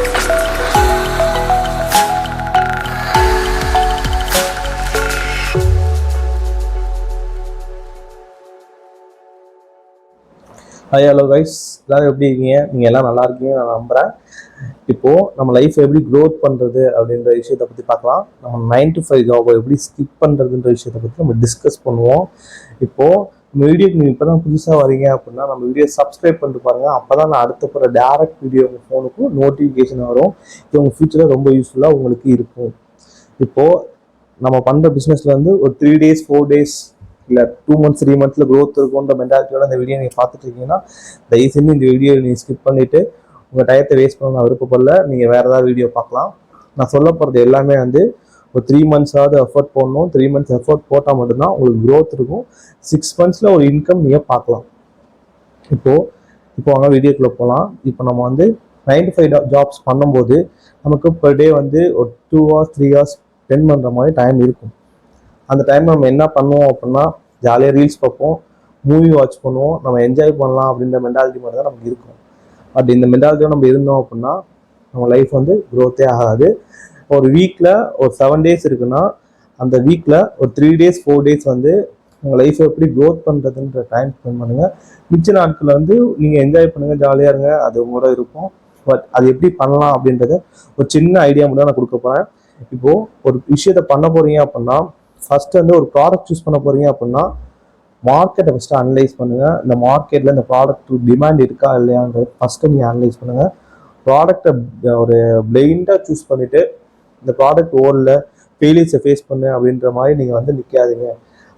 Hi hello guys, எல்லாரும் எப்படி இருக்கீங்க? நீங்கள் எல்லாம் நல்லா இருக்கீங்க நான் நம்புகிறேன். இப்போது நம்ம லைஃப் எப்படி க்ரோத் பண்ணுறது அப்படின்ற விஷயத்தை பற்றி பார்க்கலாம். நம்ம 9 to 5 ஜாபை எப்படி ஸ்கிப் பண்ணுறதுன்ற விஷயத்தை பற்றி நம்ம டிஸ்கஸ் பண்ணுவோம். இப்போது நம்ம வீடியோக்கு நீங்கள் இப்போ தான் புதுசாக வரீங்க அப்படின்னா நம்ம வீடியோ சப்ஸ்கிரைப் பண்ணிட்டு பாருங்கள். அப்போ தான் நான் அடுத்த போகிற டேரக்ட் வீடியோ உங்கள் ஃபோனுக்கும் நோட்டிஃபிகேஷன் வரும். இது உங்கள் ஃபியூச்சரில் ரொம்ப யூஸ்ஃபுல்லாக உங்களுக்கு இருக்கும். இப்போது நம்ம பண்ணுற பிஸ்னஸில் வந்து ஒரு 3 days 4 days இல்லை 2 months 3 months க்ரோத் இருக்குன்ற மென்டாலிட்டியோட இந்த வீடியோ நீங்கள் பார்த்துட்டு இருக்கீங்கன்னா தயவு செஞ்சு இந்த வீடியோ நீங்கள் ஸ்கிப் பண்ணிவிட்டு உங்கள் டயத்தை வேஸ்ட் பண்ண நான் விருப்பப்படல. நீங்கள் வேறு ஏதாவது வீடியோ பார்க்கலாம். நான் சொல்ல போகிறது எல்லாமே வந்து ஒரு 3 months எஃபர்ட் போடணும். 3 months எஃபர்ட் போட்டால் மட்டும்தான் உங்களுக்கு க்ரோத் இருக்கும். 6 months ஒரு இன்கம் நீங்கள் பார்க்கலாம். இப்போ வாங்க வீடியோக்குள்ளே போகலாம். இப்போ நம்ம வந்து 9 to 5 ஜாப்ஸ் பண்ணும்போது நமக்கு பெர் டே வந்து ஒரு 2 hours 3 hours ஸ்பெண்ட் பண்ணுற மாதிரி டைம் இருக்கும். அந்த டைம் நம்ம என்ன பண்ணுவோம் அப்படின்னா ஜாலியாக ரீல்ஸ் பார்ப்போம், மூவி வாட்ச் பண்ணுவோம், நம்ம என்ஜாய் பண்ணலாம் அப்படின்ற மென்டாலிட்டி மட்டும் தான் நமக்கு இருக்கும். பட் இந்த மென்டாலிட்டியோட நம்ம இருந்தோம் அப்படின்னா நம்ம லைஃப் வந்து க்ரோத்தே ஆகாது. ஒரு வீக்கில் ஒரு 7 days இருக்குன்னா அந்த வீக்கில் ஒரு 3 days 4 days வந்து உங்கள் லைஃப்பை எப்படி க்ரோத் பண்ணுறதுன்ற டைம் ஸ்பெண்ட் பண்ணுங்கள். மிச்ச நாட்களில் வந்து நீங்கள் என்ஜாய் பண்ணுங்கள், ஜாலியாக இருங்க, அது உங்களோட இருக்கும். பட் அது எப்படி பண்ணலாம் அப்படின்றத ஒரு சின்ன ஐடியா மட்டும் நான் கொடுக்க போகிறேன். இப்போது ஒரு விஷயத்த பண்ண போகிறீங்க அப்படின்னா ஃபர்ஸ்ட் வந்து ஒரு ப்ராடக்ட் சூஸ் பண்ண போகிறீங்க அப்படின்னா மார்க்கெட்டை ஃபஸ்ட்டு அனலைஸ் பண்ணுங்கள். இந்த மார்க்கெட்டில் இந்த ப்ராடக்ட் டிமாண்ட் இருக்கா இல்லையான்றது ஃபஸ்ட்டு நீங்கள் அனலைஸ் பண்ணுங்கள். ப்ராடக்டை ஒரு பிளைண்டாக சூஸ் பண்ணிவிட்டு இந்த ப்ராடக்ட் ஓடல ஃபெயிலியர்ஸை ஃபேஸ் பண்ணு அப்படின்ற மாதிரி நீங்கள் வந்து நிற்காதீங்க.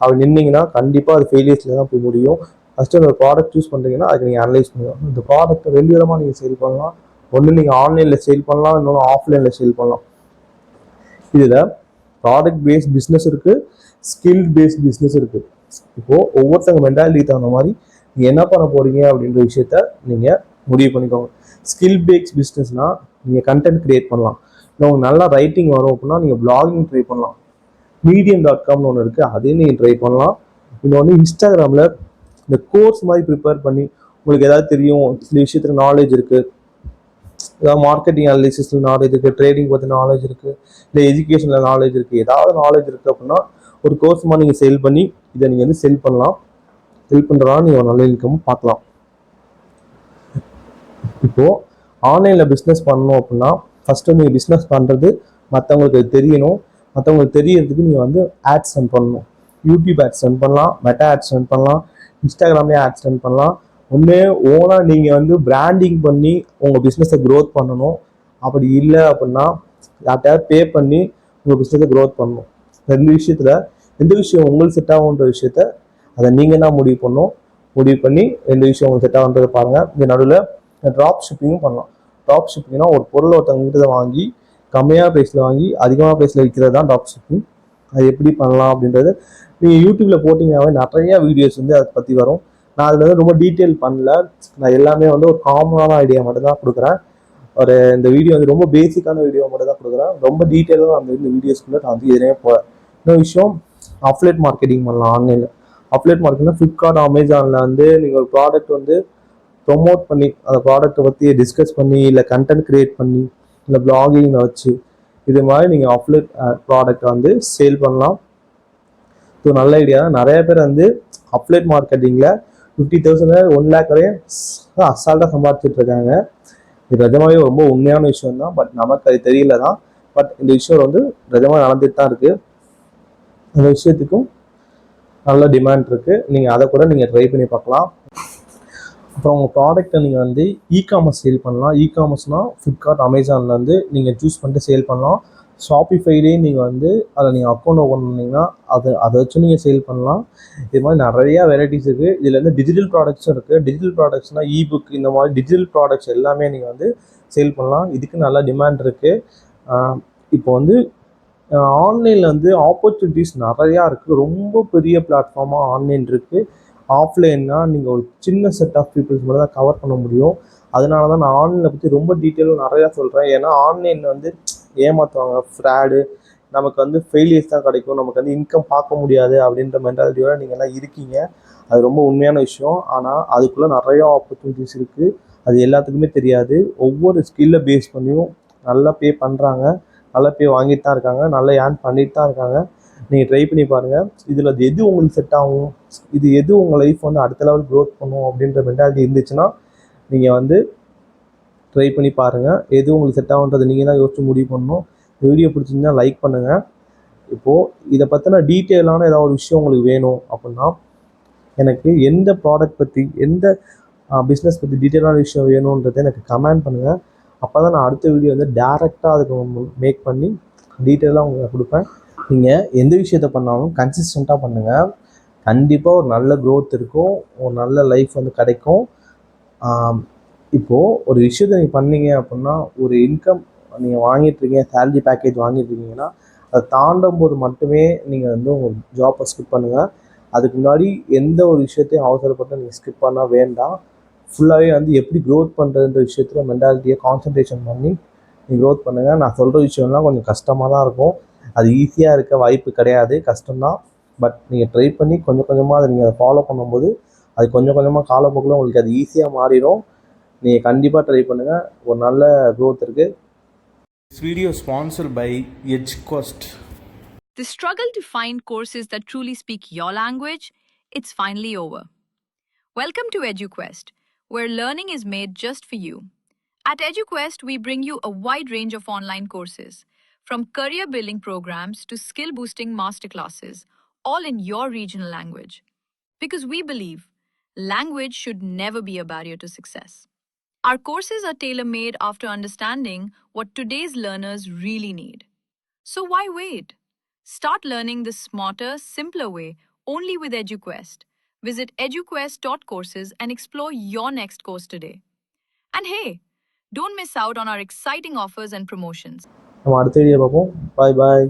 அப்படி நின்னீங்கன்னா கண்டிப்பாக அது ஃபெயிலியர்ஸில் தான் போய் முடியும். ஃபஸ்ட்டு அந்த ப்ராடக்ட் சூஸ் பண்ணுறீங்கன்னா அதுக்கு நீங்கள் அனலைஸ் பண்ணுங்கள். இந்த ப்ராடக்ட்டை 2 விதமாக நீங்கள் சேல் பண்ணலாம். ஒன்று நீங்கள் ஆன்லைனில் சேல் பண்ணலாம், இன்னொன்று ஆஃப்லைனில் சேல் பண்ணலாம். இதில் ப்ராடக்ட் பேஸ்ட் பிஸ்னஸ் இருக்குது, ஸ்கில் பேஸ்ட் பிஸ்னஸ் இருக்குது. இப்போது ஒவ்வொருத்தங்க மென்டாலிட்டி தகுந்த மாதிரி நீங்கள் என்ன பண்ண போகிறீங்க அப்படின்ற விஷயத்த நீங்கள் முடிவு பண்ணிக்கோங்க. ஸ்கில் பேஸ்ட் பிஸ்னஸ்னால் நீங்கள் கண்டென்ட் க்ரியேட் பண்ணலாம். இல்லை உங்களுக்கு நல்லா ரைட்டிங் வரும் அப்படின்னா நீங்கள் பிளாகிங் ட்ரை பண்ணலாம். medium.comனு ஒன்று இருக்குது, அதையும் நீங்கள் ட்ரை பண்ணலாம். இன்னொன்று இன்ஸ்டாகிராமில் இந்த கோர்ஸ் மாதிரி ப்ரிப்பேர் பண்ணி உங்களுக்கு ஏதாவது தெரியும், சில விஷயத்துக்கு நாலேஜ் இருக்குது, ஏதாவது மார்க்கெட்டிங் அனாலிசிஸில் நாலேஜ் இருக்குது, ட்ரேடிங் பற்றி நாலேஜ் இருக்குது, இல்லை எஜுகேஷனில் நாலேஜ் இருக்குது, ஏதாவது நாலேஜ் இருக்குது அப்படின்னா ஒரு கோர்ஸ் மாதிரி நீங்கள் சேல் பண்ணி இதை நீங்கள் வந்து செல் பண்ணலாம். செல் பண்ணுறதுனால நீங்கள் ஒரு நல்ல இன்கம் பார்க்கலாம். இப்போது ஆன்லைனில் பிஸ்னஸ் பண்ணணும் அப்படின்னா ஃபஸ்ட்டு நீங்கள் பிஸ்னஸ் பண்ணுறது மற்றவங்களுக்கு தெரியணும். மற்றவங்களுக்கு தெரியறதுக்கு நீங்கள் வந்து ஆட்ஸ் ரன் பண்ணணும். யூடியூப் ஆட்ஸ் ரன் பண்ணலாம், மெட்டா ஆட்ஸ் ரன் பண்ணலாம், இன்ஸ்டாகிராம்லேயே ஆட்ஸ் ரன் பண்ணலாம். ஒன்று ஓனாக நீங்கள் வந்து பிராண்டிங் பண்ணி உங்கள் பிஸ்னஸை க்ரோத் பண்ணணும். அப்படி இல்லை அப்படின்னா யார்கிட்டயாவது பே பண்ணி உங்கள் பிஸ்னஸை க்ரோத் பண்ணணும். ரெண்டு விஷயத்தில் எந்த விஷயம் உங்களுக்கு செட் ஆகுன்ற விஷயத்த அதை நீங்கள் தான் முடிவு பண்ணணும். முடிவு பண்ணி எந்த விஷயம் உங்களுக்கு செட் ஆகுன்றதை பாருங்கள். இந்த நடுவில் ட்ராப் ஷிப்பிங்கும் பண்ணலாம். ட்ராப் ஷிப்பிங்னா ஒரு பொருளை ஒருத்தவங்கிட்ட வாங்கி கம்மியாக ப்ரைஸில் வாங்கி அதிகமாக ப்ரைஸில் விற்கிறது தான் ட்ராப் ஷிப்பிங். அது எப்படி பண்ணலாம் அப்படின்றது நீங்கள் யூடியூப்பில் போட்டிங்கனாவே நிறையா வீடியோஸ் வந்து அதை பற்றி வரும். நான் அதில் வந்து ரொம்ப டீட்டெயில் பண்ணல, நான் எல்லாமே வந்து ஒரு காமனான ஐடியா மட்டும் தான் கொடுக்குறேன். இந்த வீடியோ வந்து ரொம்ப பேசிக்கான வீடியோ மட்டும் தான் கொடுக்குறேன். ரொம்ப டீட்டெயிலாக இந்த வீடியோஸ்க்குள்ளே நான் வந்து எதுனே போகிறேன். இன்னொரு விஷயம், அஃப்லேட் மார்க்கெட்டிங் பண்ணலாம் ஆன்லைனில். அஃப்லேட் மார்க்கெட்டிங்னா ஃப்ளிப்கார்ட், அமேசானில் வந்து நீங்கள் ஒரு ப்ராடக்ட் வந்து ப்ரொமோட் பண்ணி அந்த ப்ராடக்ட்டை பற்றி டிஸ்கஸ் பண்ணி இல்லை கண்டென்ட் க்ரியேட் பண்ணி இல்லை பிளாகிங்கில் வச்சு இது மாதிரி நீங்கள் அஃப்லேட் ப்ராடக்ட் வந்து சேல் பண்ணலாம். ஸோ நல்ல ஐடியா. நிறைய பேர் வந்து அஃப்லேட் மார்க்கெட்டிங்கில் 50,000 1 lakh வரையும் அசால்ட்டாக சம்பாதிச்சுட்டு இருக்காங்க. இது நிஜமாவே ரொம்ப உண்மையான விஷயம் தான். பட் நமக்கு அது தெரியல தான். பட் இந்த விஷயம் வந்து நிஜமாக நடந்துட்டு தான் இருக்குது. அந்த விஷயத்துக்கும் நல்ல டிமாண்ட் இருக்குது. நீங்கள் அதை கூட நீங்கள் ட்ரை பண்ணி பார்க்கலாம். அப்புறம் உங்கள் ப்ராடக்ட்டை நீங்கள் வந்து இ-காமர்ஸ் சேல் பண்ணலாம். இ-காமர்ஸ்னால் ஃப்ளிப்கார்ட், அமேசானில் வந்து நீங்கள் சூஸ் பண்ணிட்டு சேல் பண்ணலாம். ஷாப்பிஃபைலேயே நீங்கள் வந்து அதில் நீங்கள் அக்கௌண்ட் ஓப்பன் பண்ணிங்கன்னா அதை வச்சு நீங்கள் சேல் பண்ணலாம். இது மாதிரி நிறையா வெரைட்டிஸ் இருக்குது. இதில் வந்து டிஜிட்டல் ப்ராடக்ட்ஸும் இருக்குது. டிஜிட்டல் ப்ராடக்ட்ஸ்னால் இபுக் இந்த மாதிரி டிஜிட்டல் ப்ராடக்ட்ஸ் எல்லாமே நீங்கள் வந்து சேல் பண்ணலாம். இதுக்கு நல்ல டிமாண்ட் இருக்குது. இப்போ வந்து ஆன்லைனில் வந்து ஆப்பர்ச்சுனிட்டிஸ் நிறையா இருக்குது. ரொம்ப பெரிய பிளாட்ஃபார்மாக ஆன்லைன் இருக்குது. ஆஃப்லைன்னா நீங்கள் ஒரு சின்ன செட் ஆஃப் பீப்புள்ஸ் மட்டும் தான் கவர் பண்ண முடியும். அதனால தான் நான் ஆன்லைனை பற்றி ரொம்ப டீட்டெயிலாக நிறையா சொல்கிறேன். ஏன்னா ஆன்லைன் வந்து ஏமாற்றுவாங்க, ஃப்ராடு நமக்கு வந்து ஃபெயிலியர்ஸ் தான் கிடைக்கும், நமக்கு வந்து இன்கம் பார்க்க முடியாது அப்படின்ற மென்டாலிட்டியோட நீங்கள் எல்லாம் இருக்கீங்க. அது ரொம்ப உண்மையான விஷயம். ஆனால் அதுக்குள்ளே நிறையா ஆப்பர்ச்சுனிட்டிஸ் இருக்குது. அது எல்லாத்துக்குமே தெரியாது. ஒவ்வொரு ஸ்கில்லை பேஸ் பண்ணியும் நல்லா பே பண்ணுறாங்க, நல்லா பே வாங்கிட்டு தான் இருக்காங்க, நல்லா ஏர்ன் பண்ணிட்டு தான் இருக்காங்க. நீங்கள் ட்ரை பண்ணி பாருங்கள். இதில் அது எது உங்களுக்கு செட் ஆகும், இது எது உங்கள் லைஃப் வந்து அடுத்த லெவல் க்ரோத் பண்ணும் அப்படின்ற மென்டாலிட்டி இருந்துச்சுன்னா நீங்கள் வந்து ட்ரை பண்ணி பாருங்கள். எது உங்களுக்கு செட் ஆகுன்றது நீங்கள் தான் யோசிச்சு முடிவு பண்ணணும். இந்த வீடியோ பிடிச்சிருந்தா லைக் பண்ணுங்கள். இப்போது இதை பற்றின டீட்டெயிலான ஏதாவது ஒரு விஷயம் உங்களுக்கு வேணும் அப்படின்னா எனக்கு எந்த ப்ராடக்ட் பற்றி, எந்த பிஸ்னஸ் பற்றி டீட்டெயிலான விஷயம் வேணுன்றதை எனக்கு கமெண்ட் பண்ணுங்கள். அப்போ தான் நான் அடுத்த வீடியோ வந்து டேரெக்டாக அதுக்கு மேக் பண்ணி டீட்டெயிலாக உங்களுக்கு கொடுப்பேன். நீங்கள் எந்த விஷயத்த பண்ணாலும் கன்சிஸ்டண்ட்டாக பண்ணுங்கள். கண்டிப்பாக ஒரு நல்ல க்ரோத் இருக்கும், ஒரு நல்ல லைஃப் வந்து கிடைக்கும். இப்போது ஒரு விஷயத்தை நீங்கள் பண்ணீங்க அப்படின்னா, ஒரு இன்கம் நீங்கள் வாங்கிட்டுருக்கீங்க, சேலரி பேக்கேஜ் வாங்கிட்டுருக்கீங்கன்னா அதை தாண்டும் போது மட்டுமே நீங்கள் வந்து உங்கள் ஜாப்பை ஸ்கிப் பண்ணுங்கள். அதுக்கு முன்னாடி எந்த ஒரு விஷயத்தையும் அவசரப்பட்டு நீங்கள் ஸ்கிப் பண்ணால் வேண்டாம். ஃபுல்லாகவே வந்து எப்படி க்ரோத் பண்ணுறதுன்ற விஷயத்தில் மென்டாலிட்டியை கான்சன்ட்ரேஷன் பண்ணி நீங்கள் க்ரோத் பண்ணுங்கள். நான் சொல்கிற விஷயம்லாம் கொஞ்சம் கஷ்டமாக தான் இருக்கும், அது ஈஸியாக இருக்க வாய்ப்பு கிடையாது, கஷ்டம்தான். பட் நீங்கள் ட்ரை பண்ணி கொஞ்சம் கொஞ்சமாக அதை நீங்கள் ஃபாலோ பண்ணும்போது அது கொஞ்சம் கொஞ்சமாக காலப்போக்கில் உங்களுக்கு அது ஈஸியாக மாறிடும். நீங்கள் கண்டிப்பாக ட்ரை பண்ணுங்கள், ஒரு நல்ல க்ரோத் இருக்குது. This video is sponsored by EdgeQuest. The struggle to find courses that truly speak your language, it's finally over. Welcome to EduQuest, where learning is made just for you. At EduQuest, we bring you a wide range of online courses, from career building programs to skill boosting masterclasses, all in your regional language. Because we believe language should never be a barrier to success. Our courses are tailor made after understanding what today's learners really need. So why wait? Start learning the smarter, simpler way only with EduQuest. Visit eduquest.courses and explore your next course today. And hey, don't miss out on our exciting offers and promotions. நம்ம அடுத்த video பார்ப்போம். பாய் பாய்.